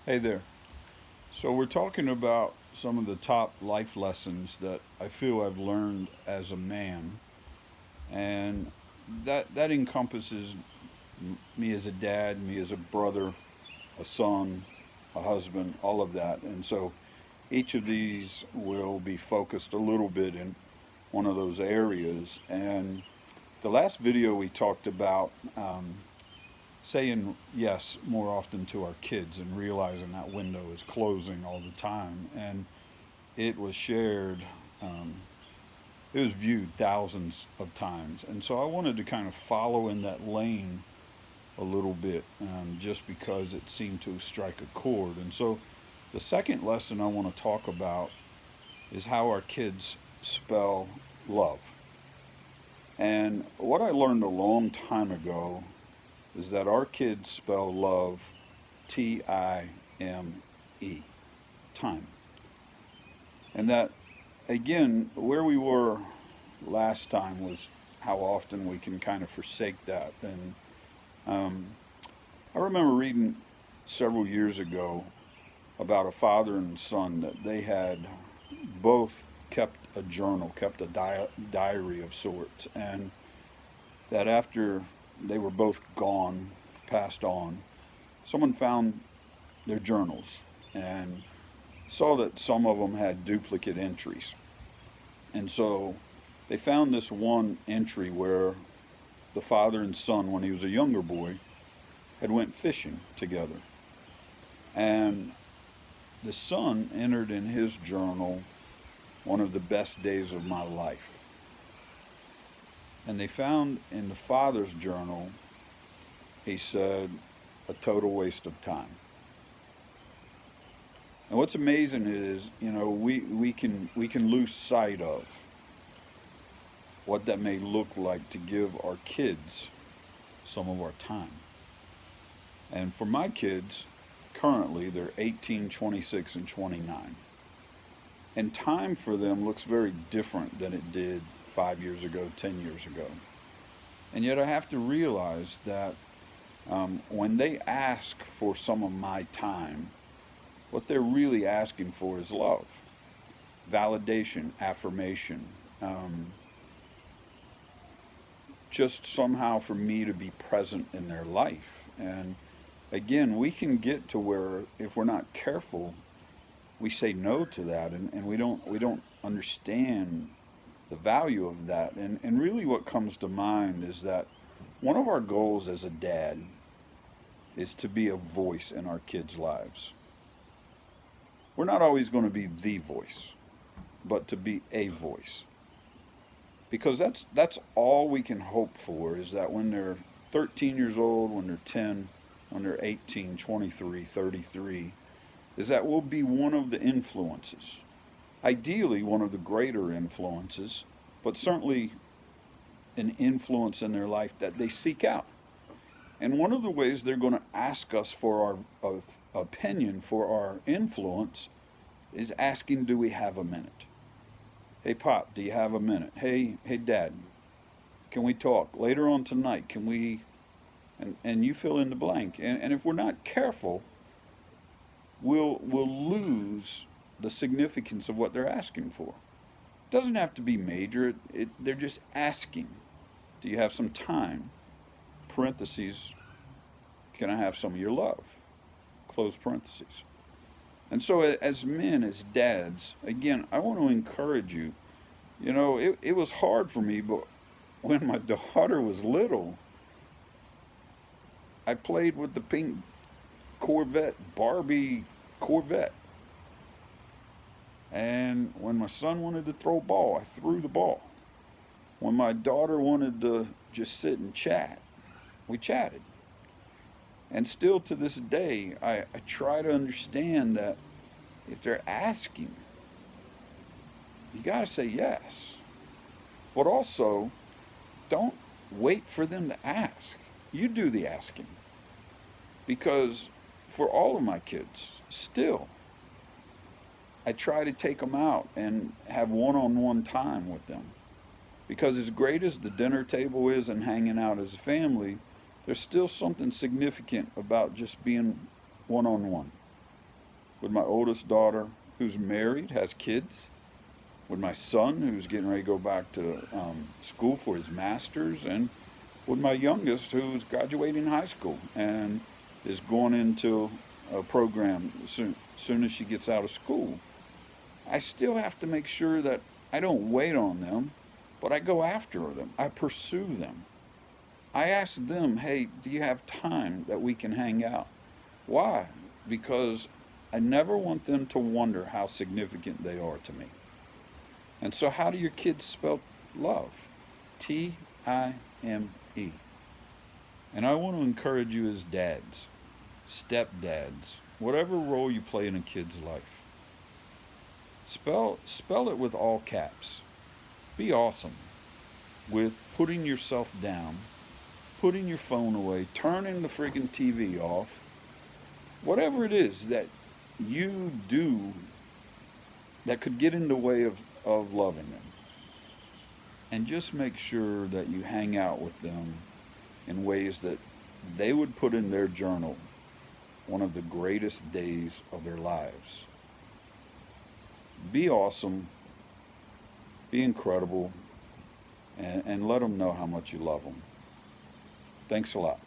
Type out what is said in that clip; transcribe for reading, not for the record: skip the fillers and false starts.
Hey there. So, we're talking about some of the top life lessons that I feel I've learned as a man, and that encompasses me as a dad, me as a brother, a son, a husband, all of that. And so, each of these will be focused a little bit in one of those areas. And the last video we talked about saying yes more often to our kids and realizing that window is closing all the time. And it was shared, um, it was viewed thousands of times. And so I wanted to kind of follow in that lane a little bit, just because it seemed to strike a chord. And so the second lesson I want to talk about is how our kids spell love. And what I learned a long time ago is that our kids spell love T-I-M-E, time. And that, again, where we were last time was how often we can kind of forsake that. And um, I remember reading several years ago about a father and son that they had both kept a journal, kept a diary of sorts, and that after they were both gone, passed on, someone found their journals and saw that some of them had duplicate entries. And so they found this one entry where the father and son, when he was a younger boy, had went fishing together. And the son entered in his journal one of the best days of my life. And they found in the father's journal, he said, a total waste of time. And what's amazing is, we can lose sight of what that may look like to give our kids some of our time. And for my kids, currently they're 18, 26, and 29. And time for them looks very different than it did 5 years ago, 10 years ago. And yet I have to realize that when they ask for some of my time, what they're really asking for is love, validation, affirmation, um, just somehow for me to be present in their life. And again, we can get to where if we're not careful, we say no to that, and we don't understand the value of that. And really what comes to mind is that one of our goals as a dad is to be a voice in our kids' lives. We're not always going to be the voice, but to be a voice. Because that's all we can hope for, is that when they're 13 years old, when they're 10, when they're 18, 23, 33, is that we'll be one of the influences. Ideally, one of the greater influences, but certainly an influence in their life that they seek out. And one of the ways they're going to ask us for our opinion, for our influence, is asking, do we have a minute? Hey, Pop, do you have a minute? Hey, Dad, can we talk? Later on tonight, can we? And you fill in the blank. And if we're not careful, we'll lose the significance of what they're asking for. It doesn't have to be major. They're just asking, do you have some time? Parentheses, can I have some of your love? Close parentheses. And so, as men, as dads, again, I want to encourage you. It was hard for me, but when my daughter was little, I played with the pink Corvette, Barbie Corvette. And when my son wanted to throw a ball, I threw the ball. When my daughter wanted to just sit and chat, we chatted. And still to this day, I try to understand that if they're asking, you got to say yes. But also, don't wait for them to ask. You do the asking. Because for all of my kids, still, I try to take them out and have one on one time with them. Because as great as the dinner table is and hanging out as a family, there's still something significant about just being one on one. with my oldest daughter who's married, has kids, with my son who's getting ready to go back to school for his master's, and with my youngest who's graduating high school and is going into a program soon as she gets out of school. I still have to make sure that I don't wait on them, but I go after them. I pursue them. I ask them, hey, do you have time that we can hang out? Why? Because I never want them to wonder how significant they are to me. And so, how do your kids spell love? T-I-M-E. And I want to encourage you as dads, stepdads, whatever role you play in a kid's life, spell it with all caps. Be awesome with putting yourself down, putting your phone away, turning the friggin' TV off, whatever it is that you do that could get in the way of loving them. And just make sure that you hang out with them in ways that they would put in their journal one of the greatest days of their lives. Be awesome, be incredible, and let them know how much you love them. Thanks a lot.